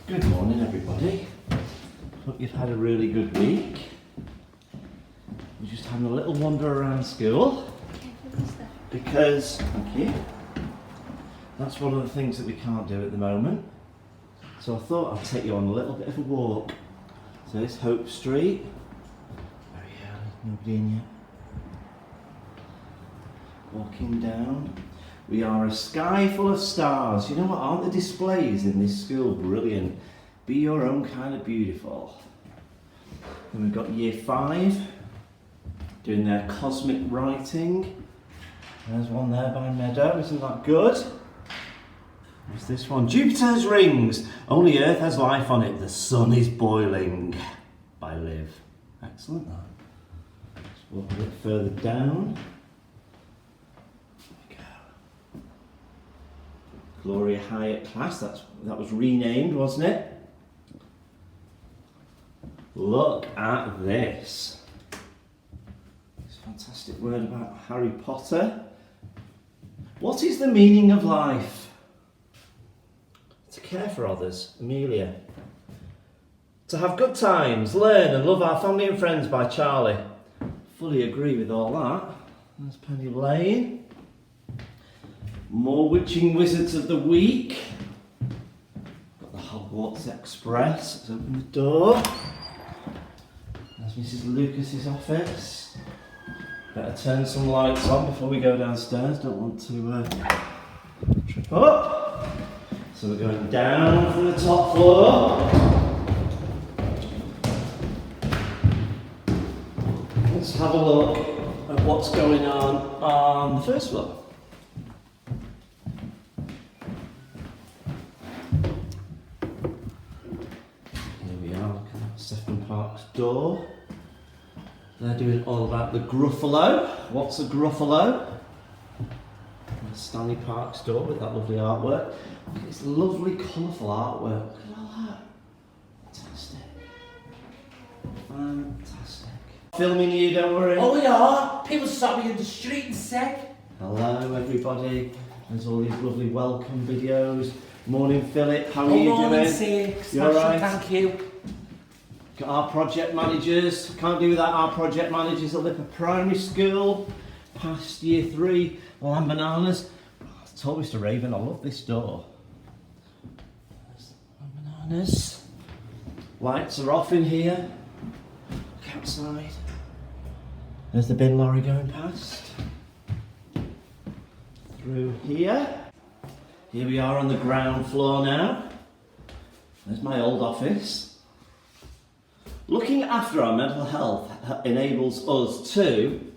Good morning, everybody. Hope you've had a really good week. We're just having a little wander around school because, thank you, that's one of the things that we can't do at the moment. So I thought I'd take you on a little bit of a walk. So this Hope Street, very early, nobody in yet. Walking down. We are a sky full of stars. You know what, aren't the displays in this school brilliant? Be your own kind of beautiful. Then we've got year 5 doing their cosmic writing. There's one there by Meadow, isn't that good? What's this one? Jupiter's rings. Only Earth has life on it. The sun is boiling. By Liv. Excellent that. Let's walk a bit further down. Gloria Hyatt class, that was renamed, wasn't it? Look at this. This fantastic word about Harry Potter. What is the meaning of life? To care for others, Amelia. To have good times, learn and love our family and friends by Charlie. Fully agree with all that. There's Penny Lane. More Witching Wizards of the Week. Got the Hogwarts Express. Let's open the door. There's Mrs. Lucas's office. Better turn some lights on before we go downstairs. Don't want to trip up. So we're going down from the top floor. Let's have a look at what's going on the first floor. Park's door. They're doing all about the Gruffalo. What's a Gruffalo? Stanley Park's door with that lovely artwork. Look at this lovely colourful artwork. Look at all that. Fantastic. Fantastic. Filming you, don't worry. Oh, we are. People stop me in the street and say, hello, everybody. There's all these lovely welcome videos. Morning, Philip. How are you doing? Morning, Six. You alright? Thank you. Got our project managers, can't do without our project managers at Lipper Primary School, past year 3, Lamb Bananas. I told Mr. Raven I love this door. There's Lamb Bananas. Lights are off in here. Look outside. There's the bin lorry going past. Through here. Here we are on the ground floor now. There's my old office. Looking after our mental health enables us to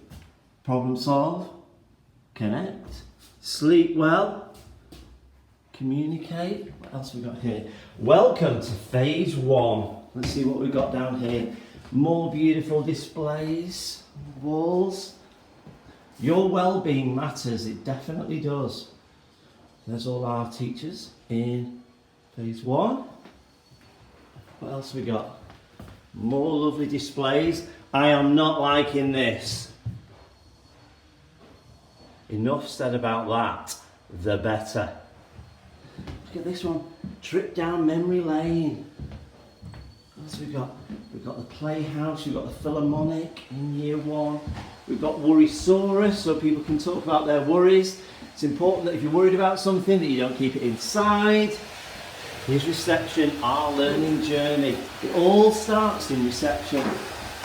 problem solve, connect, sleep well, communicate. What else have we got here? Welcome to phase 1. Let's see what we've got down here. More beautiful displays, walls. Your well-being matters, it definitely does. There's all our teachers in phase 1. What else have we got? More lovely displays. I am not liking this. Enough said about that. The better. Look at this one. Trip down memory lane. What else have we got? We've got the Playhouse. We've got the Philharmonic in year 1. We've got Worrysaurus, so people can talk about their worries. It's important that if you're worried about something, that you don't keep it inside. Here's reception, our learning journey. It all starts in reception.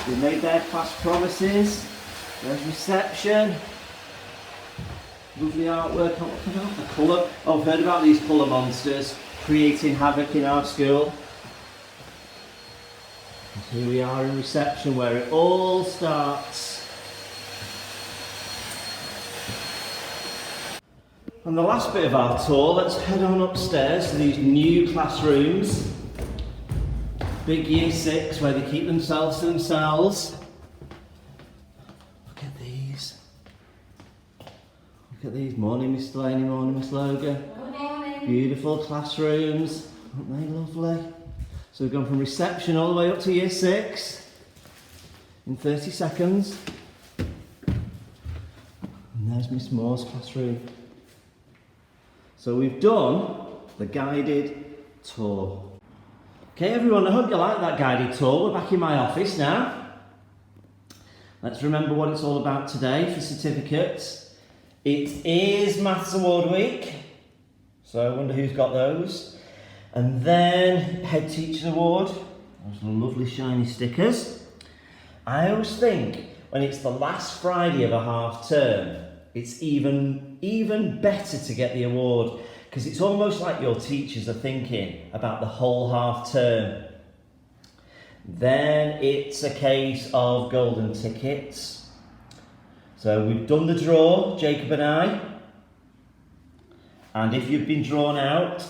They've made their class promises. There's reception. Lovely artwork. The colour. Oh, I've heard about these colour monsters creating havoc in our school. And here we are in reception where it all starts. And the last bit of our tour, let's head on upstairs to these new classrooms. Big year 6 where they keep themselves to themselves. Look at these. Look at these. Morning, Miss Delaney, morning, Miss Logan. Good morning. Beautiful classrooms. Aren't they lovely? So we've gone from reception all the way up to year 6 in 30 seconds. And there's Miss Moore's classroom. So we've done the guided tour. Okay, everyone, I hope you like that guided tour. We're back in my office now. Let's remember what it's all about today for certificates. It is Maths Award Week, so I wonder who's got those. And then Head Teacher Award, those lovely shiny stickers. I always think when it's the last Friday of a half term, it's even better to get the award, because it's almost like your teachers are thinking about the whole half term. Then it's a case of golden tickets. So we've done the draw, Jacob and I. And if you've been drawn out,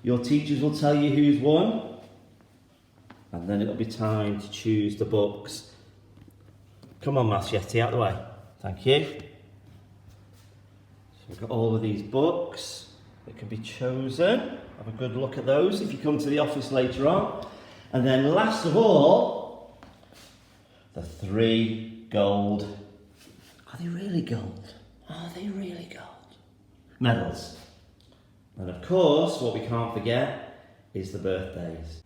your teachers will tell you who's won. And then it'll be time to choose the books. Come on, Maths Yeti, out of the way. Thank you. So we've got all of these books that can be chosen. Have a good look at those if you come to the office later on. And then last of all, the 3 gold. Are they really gold? Are they really gold? Medals. And of course, what we can't forget is the birthdays.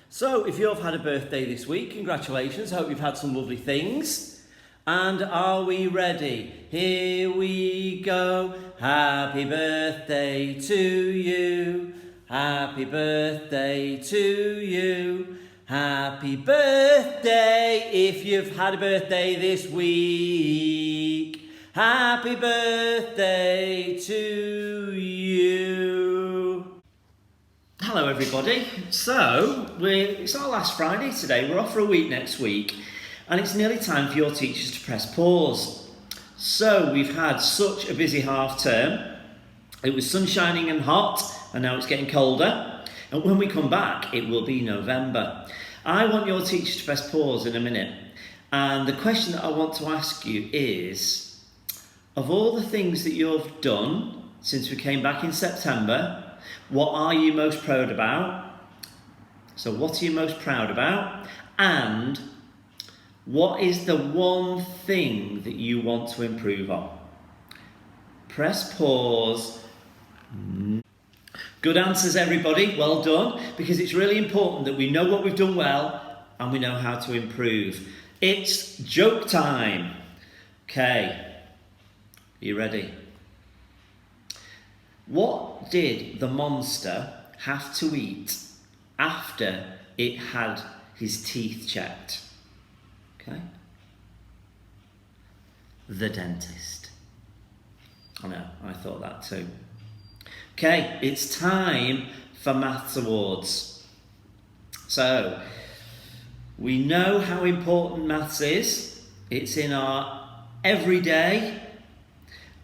So, if you've had a birthday this week, congratulations. I hope you've had some lovely things. And are we ready? Here we go. Happy birthday to you. Happy birthday to you. Happy birthday if you've had a birthday this week. Happy birthday to you. Hello everybody. So, it's our last Friday today. We're off for a week next week. And it's nearly time for your teachers to press pause. So, we've had such a busy half term. It was sun shining and hot, and now it's getting colder. And when we come back, it will be November. I want your teachers to press pause in a minute. And the question that I want to ask you is, of all the things that you've done since we came back in September, what are you most proud about? So what are you most proud about? And what is the one thing that you want to improve on? Press pause. Good answers, everybody. Well done. Because it's really important that we know what we've done well and we know how to improve. It's joke time. Okay. Are you ready? What did the monster have to eat after it had his teeth checked? Okay. The dentist. I know, I thought that too. Okay, it's time for Maths Awards. So, we know how important maths is. It's in our everyday,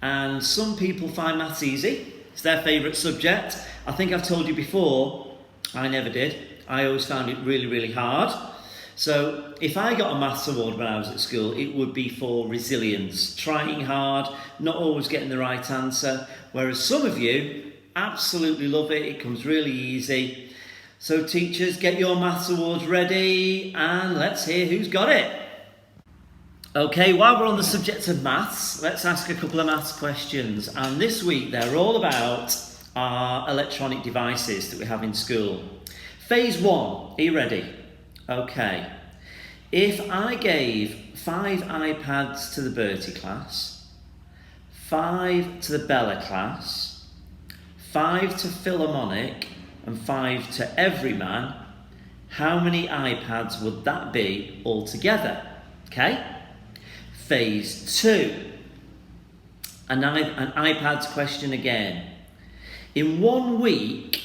and some people find maths easy. It's their favourite subject. I think I've told you before, I never did. I always found it really, really hard. So if I got a maths award when I was at school, it would be for resilience, trying hard, not always getting the right answer. Whereas some of you absolutely love it. It comes really easy. So teachers, get your maths awards ready and let's hear who's got it. Okay, while we're on the subject of maths, let's ask a couple of maths questions. And this week they're all about our electronic devices that we have in school. Phase 1, are you ready? Okay, if I gave 5 iPads to the Bertie class, 5 to the Bella class, 5 to Philharmonic and 5 to Everyman, how many iPads would that be altogether? Okay, Phase 2, an iPads question again. In 1 week,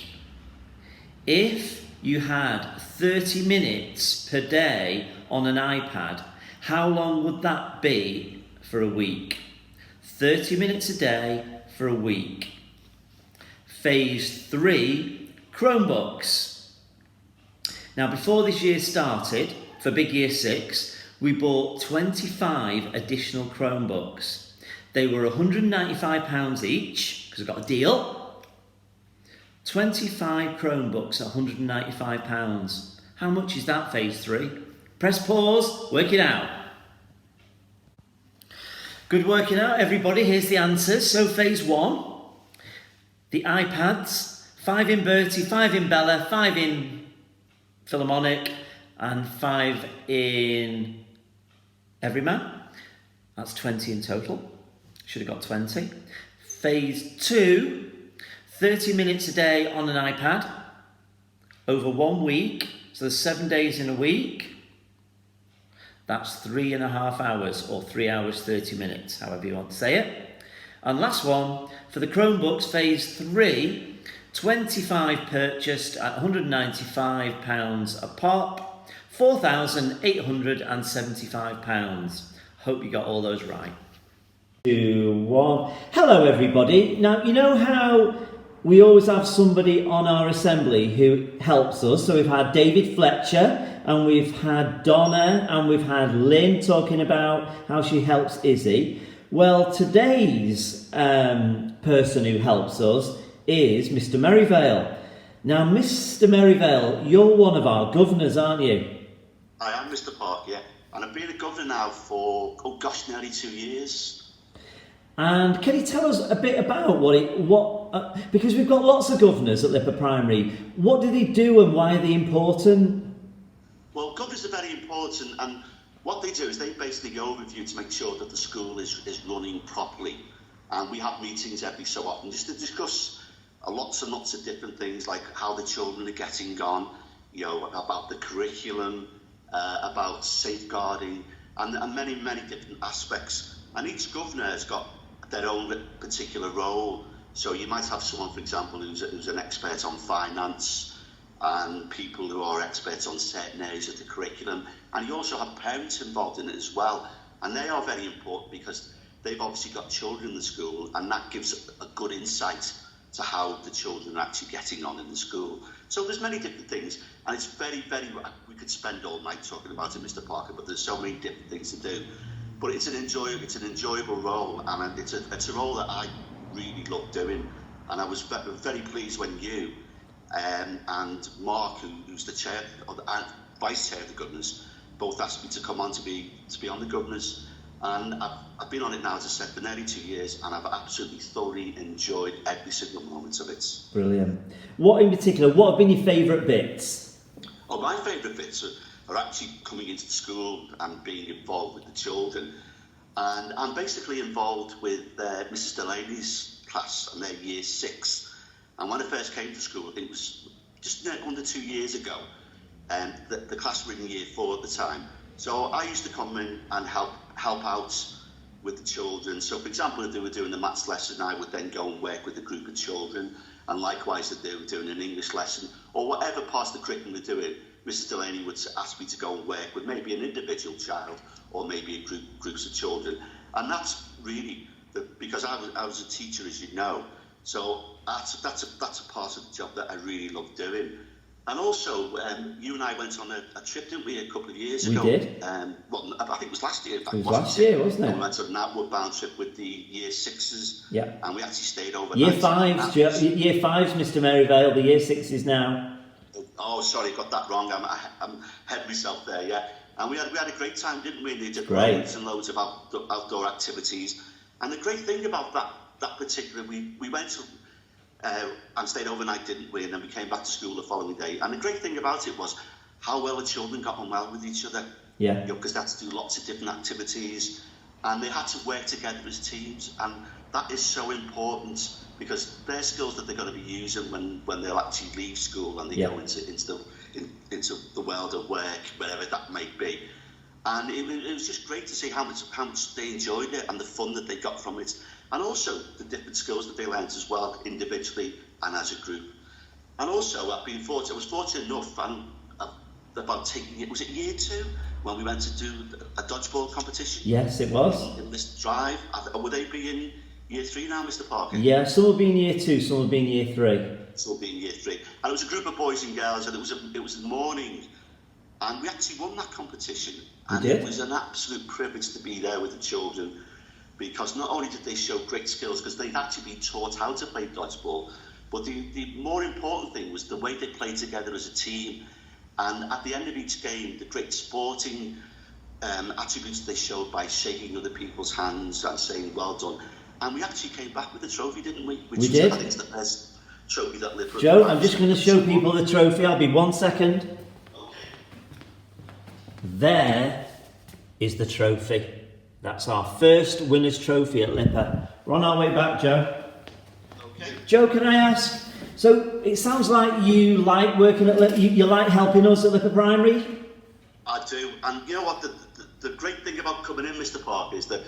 if you had 30 minutes per day on an iPad, how long would that be for a week? 30 minutes a day for a week. Phase 3, Chromebooks. Now, before this year started, for Big Year 6, we bought 25 additional Chromebooks. They were £195 each, because I got a deal. 25 Chromebooks at £195. How much is that, Phase 3? Press pause, work it out. Good working out, everybody. Here's the answers. So Phase 1, the iPads, 5 in Bertie, 5 in Bella, 5 in Philharmonic, and 5 in Everyman. That's 20 in total. Should have got 20. Phase 2, 30 minutes a day on an iPad over 1 week. So there's 7 days in a week. That's 3.5 hours, or 3 hours 30 minutes, however you want to say it. And last one, for the Chromebooks, phase 3, 25 purchased at £195 a pop, £4,875. Hope you got all those right. 2, 1. Hello everybody. Now, you know how we always have somebody on our assembly who helps us? So we've had David Fletcher, and we've had Donna, and we've had Lynn talking about how she helps Izzy. Well, today's person who helps us is Mr. Merivale. Now, Mr. Merivale, you're one of our governors, aren't you? I am Mr. Park, yeah. And I've been a governor now for, nearly 2 years. And can you tell us a bit about because we've got lots of governors at Lipper Primary. What do they do and why are they important? Well, governors are very important, and what they do is they basically go over with you to make sure that the school is running properly. And we have meetings every so often just to discuss lots and lots of different things, like how the children are getting on, about the curriculum, about safeguarding, and many, many different aspects. And each governor has got their own particular role. So you might have someone, for example, who's an expert on finance, and people who are experts on certain areas of the curriculum. And you also have parents involved in it as well. And they are very important because they've obviously got children in the school, and that gives a good insight to how the children are actually getting on in the school. So there's many different things, and it's very, very, we could spend all night talking about it, Mr. Parker, but there's so many different things to do. But it's an enjoyable role, and it's a role that I really love doing. And I was very pleased when you and Mark, who's the chair and vice chair of the governors, both asked me to come on to be on the governors. And I've been on it now, as I said, for nearly 2 years, and I've absolutely thoroughly enjoyed every single moment of it. Brilliant. What in particular, what have been your favourite bits? Oh, my favourite bits are actually coming into the school and being involved with the children. And I'm basically involved with Mrs. Delaney's class and their year 6. And when I first came to school, I think it was just under 2 years ago, and the class were in year 4 at the time. So I used to come in and help out with the children. So, for example, if they were doing the maths lesson, I would then go and work with a group of children. And likewise, if they were doing an English lesson or whatever part of the curriculum they're doing, Mrs. Delaney would ask me to go and work with maybe an individual child or maybe groups of children. And that's really because I was a teacher, as you know. So that's a part of the job that I really love doing. And also, you and I went on a trip, didn't we, a couple of years ago? We did. Well, I think it was last year. In fact, it was last year, wasn't it? We went on an outward bound trip with the year 6s. Yeah. And we actually stayed overnight. Year 5s, Mr. Merivale, the year 6s now. Oh, sorry, got that wrong. I'm ahead of myself there, yeah. And we had a great time, didn't we? They did loads and loads of outdoor activities. And the great thing about that particular, we went to, and stayed overnight, didn't we? And then we came back to school the following day. And the great thing about it was how well the children got on well with each other. Yeah. Because they had to do lots of different activities, and they had to work together as teams. And that is so important because they're skills that they're going to be using when they'll actually leave school and they go into the world of work, wherever that may be. And it was just great to see how much they enjoyed it and the fun that they got from it. And also the different skills that they learned as well, individually and as a group. And also, I was fortunate enough, about taking it, was it year 2, when we went to do a dodgeball competition? Yes, it was. In this drive. Would they be in year 3 now, Mr. Parker? Yeah, some will be in year 2, some will be in year 3. Some will be in year 3. And it was a group of boys and girls, and it was the morning, and we actually won that competition. And it was an absolute privilege to be there with the children, because not only did they show great skills, because they'd actually been taught how to play dodgeball, but the more important thing was the way they played together as a team. And at the end of each game, the great sporting attributes they showed by shaking other people's hands and saying, well done. And we actually came back with the trophy, didn't we? We did. I think it's the best trophy that Liverpool. Joe, I'm just going to show people the trophy. I'll be 1 second. there is the trophy. That's our first winner's trophy at Lipper. We're on our way back, Joe. Okay. Joe, can I ask? So it sounds like you like working at Lipper. You like helping us at Lipper Primary. I do, and you know what? The great thing about coming in, Mr. Parker, is that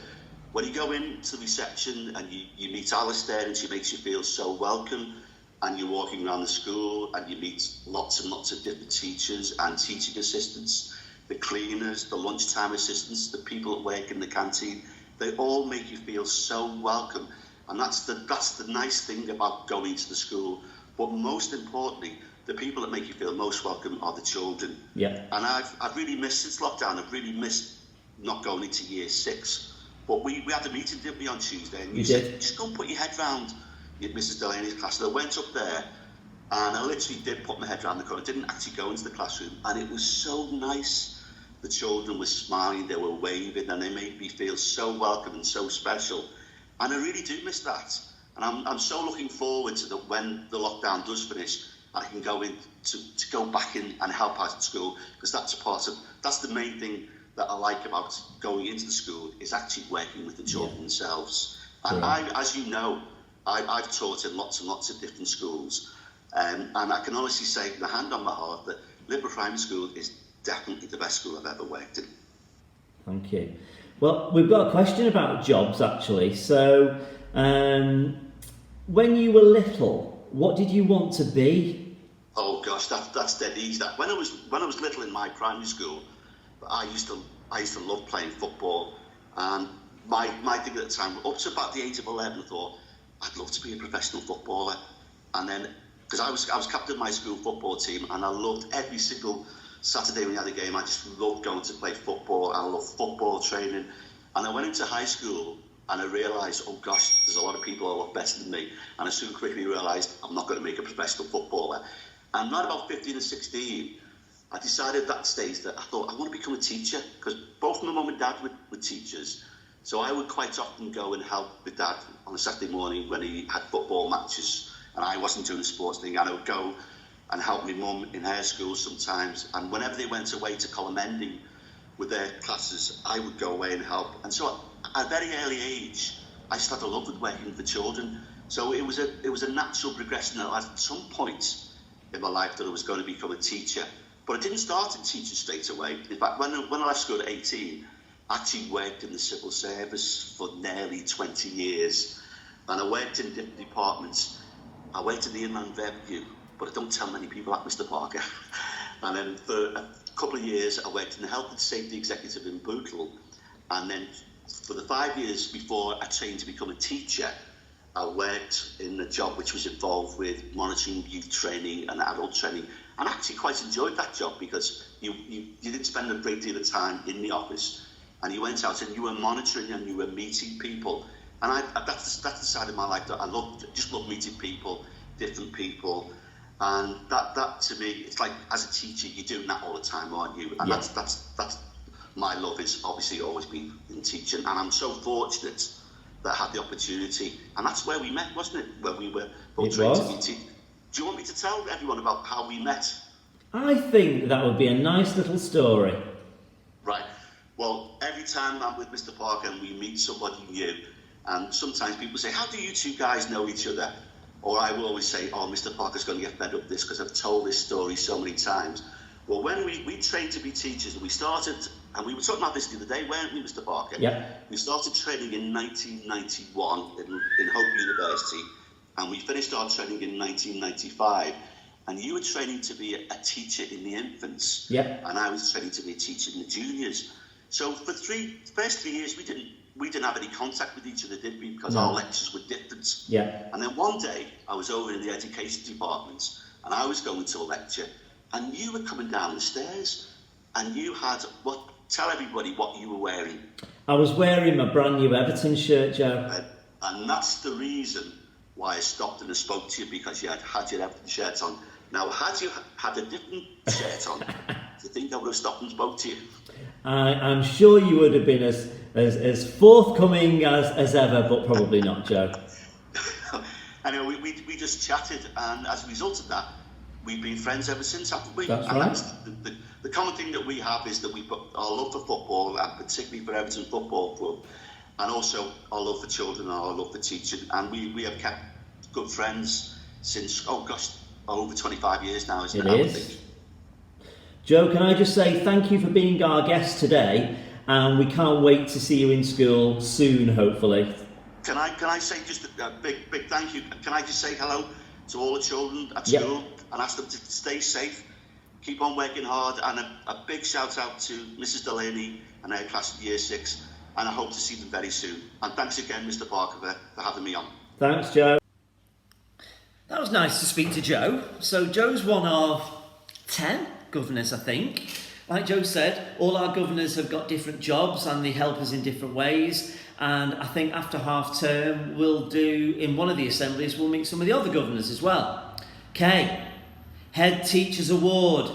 when you go into the reception and you meet Alice there, and she makes you feel so welcome, and you're walking around the school and you meet lots and lots of different teachers and teaching assistants, the cleaners, the lunchtime assistants, the people that work in the canteen. They all make you feel so welcome, and that's the nice thing about going to the school. But most importantly, the people that make you feel most welcome are the children. Yeah. And I've really missed, since lockdown, I've really missed not going into year 6. But we had a meeting, didn't we, on Tuesday? And you said, just go and put your head round Mrs. Delaney's class. And I went up there, and I literally did put my head round the corner. I didn't actually go into the classroom. And it was so nice. The children were smiling, they were waving, and they made me feel so welcome and so special. And I really do miss that. And I'm so looking forward to when the lockdown does finish, I can go in to go back in and help out at school, because that's the main thing that I like about going into the school, is actually working with the children themselves. And as you know, I've taught in lots and lots of different schools, and I can honestly say, with a hand on my heart, that Lipper Primary School is definitely the best school I've ever worked in. Thank you. Well, we've got a question about jobs, actually. So, when you were little, what did you want to be? Oh gosh, that's dead easy. When I was little in my primary school, I used to love playing football, and my thing at the time, up to about the age of 11, I thought I'd love to be a professional footballer. And then, because I was captain of my school football team, and I loved every single Saturday when we had a game, I just loved going to play football, and I loved football training. And I went into high school, and I realised, oh gosh, there's a lot of people a lot better than me. And I soon quickly realised I'm not going to make a professional footballer. And right about 15 or 16, I decided at that stage that I thought I want to become a teacher, because both my mum and dad were teachers. So I would quite often go and help with Dad on a Saturday morning when he had football matches and I wasn't doing the sports thing. And I would go and help my mum in her school sometimes. And whenever they went away to Columending with their classes, I would go away and help. And so at a very early age, I started to love with working with the children. So it was a natural progression that at some point in my life that I was going to become a teacher. But I didn't start in teaching straight away. In fact, when I left school at 18, I actually worked in the civil service for nearly 20 years. And I worked in different departments. I worked in the Inland Revenue, but I don't tell many people that, Mr. Parker. And then for a couple of years, I worked in the Health and Safety Executive in Bootle. And then for the 5 years before I trained to become a teacher, I worked in a job which was involved with monitoring youth training and adult training. And I actually quite enjoyed that job, because you didn't spend a great deal of time in the office, and you went out and you were monitoring and you were meeting people. And that's the side of my life that I just love meeting people, different people. And that to me, it's like, as a teacher, you're doing that all the time, aren't you? And that's my love is obviously always been in teaching. And I'm so fortunate that I had the opportunity. And that's where we met, wasn't it? Where we were both trained to be teachers. Do you want me to tell everyone about how we met? I think that would be a nice little story. Right. Well, every time I'm with Mr. Parker and we meet somebody new, and sometimes people say, how do you two guys know each other? Or I will always say, oh, Mr. Parker's going to get fed up with this because I've told this story so many times. Well, when we trained to be teachers, and we started, and we were talking about this the other day, weren't we, Mr. Parker? Yeah. We started training in 1991 in Hope University, and we finished our training in 1995. And you were training to be a teacher in the infants. Yeah. And I was training to be a teacher in the juniors. So for the first 3 years, we didn't have any contact with each other, did we? Because our lectures were different. Yeah. And then one day, I was over in the education department, and I was going to a lecture, and you were coming down the stairs, and you had tell everybody what you were wearing. I was wearing my brand new Everton shirt, Joe. And that's the reason why I stopped and I spoke to you, because you had your Everton shirt on. Now, had you had a different shirt on, do you think I would have stopped and spoke to you? I'm sure you would have been as forthcoming as ever, but probably not, Joe. Anyway, we just chatted, and as a result of that, we've been friends ever since, haven't we? That's and right. That's the common thing that we have is that we've got our love for football, and particularly for Everton Football Club, and also our love for children and our love for teaching. And we have kept good friends since, over 25 years now, isn't it? It is. Joe, can I just say thank you for being our guest today, and we can't wait to see you in school soon, hopefully. Can I say just a big thank you? Can I just say hello to all the children at school and ask them to stay safe, keep on working hard, and a big shout out to Mrs. Delaney and her class of Year 6, and I hope to see them very soon. And thanks again, Mr. Barker, for having me on. Thanks, Joe. That was nice to speak to Joe. So Joe's one of 10 governors, I think. Like Joe said, all our governors have got different jobs and they help us in different ways. And I think after half term, we'll do, in one of the assemblies, we'll meet some of the other governors as well. Okay, Head Teachers Award.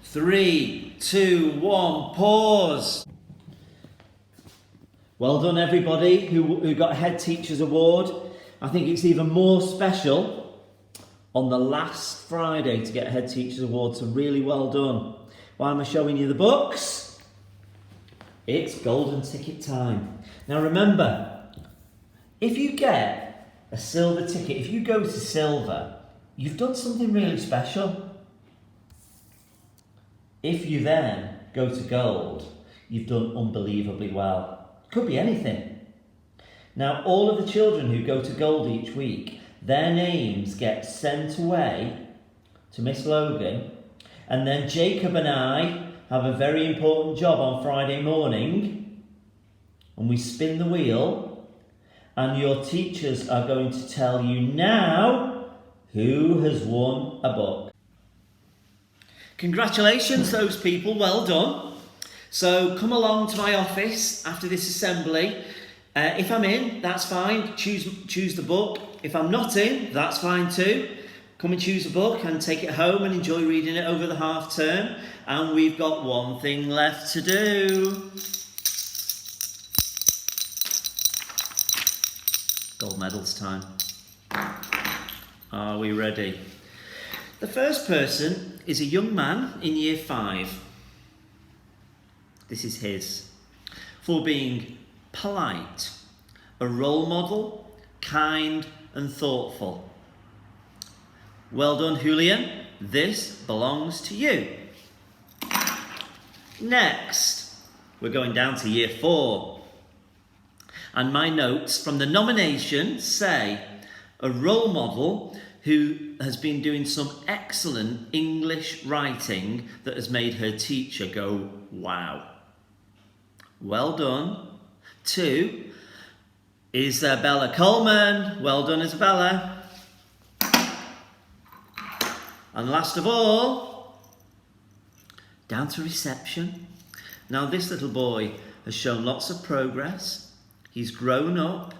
3, 2, 1, pause. Well done, everybody who got Head Teachers Award. I think it's even more special on the last Friday to get a Head Teachers Award, so really well done. Why am I showing you the books? It's golden ticket time. Now remember, if you get a silver ticket, if you go to silver, you've done something really special. If you then go to gold, you've done unbelievably well. Could be anything. Now all of the children who go to gold each week, their names get sent away to Miss Logan, and then Jacob and I have a very important job on Friday morning, and we spin the wheel, and your teachers are going to tell you now who has won a book. Congratulations, those people, well done. So come along to my office after this assembly. If I'm in, that's fine, choose the book. If I'm not in, that's fine too. Come and choose a book and take it home and enjoy reading it over the half term. And we've got one thing left to do. Gold medals time. Are we ready? The first person is a young man in year 5. This is his. For being polite, a role model, kind and thoughtful. Well done, Julian. This belongs to you. Next, we're going down to year 4. And my notes from the nomination say a role model who has been doing some excellent English writing that has made her teacher go, wow. Well done. 2, Isabella Coleman. Well done, Isabella. And last of all, down to reception. Now this little boy has shown lots of progress. He's grown up,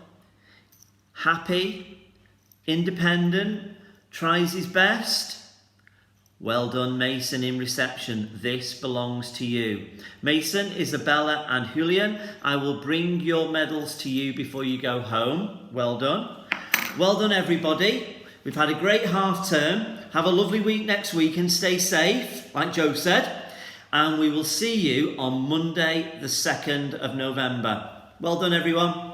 happy, independent, tries his best. Well done, Mason, in reception. This belongs to you. Mason, Isabella and Julian, I will bring your medals to you before you go home. Well done. Well done, everybody. We've had a great half term. Have a lovely week next week and stay safe, like Joe said. And we will see you on Monday, the 2nd of November. Well done, everyone.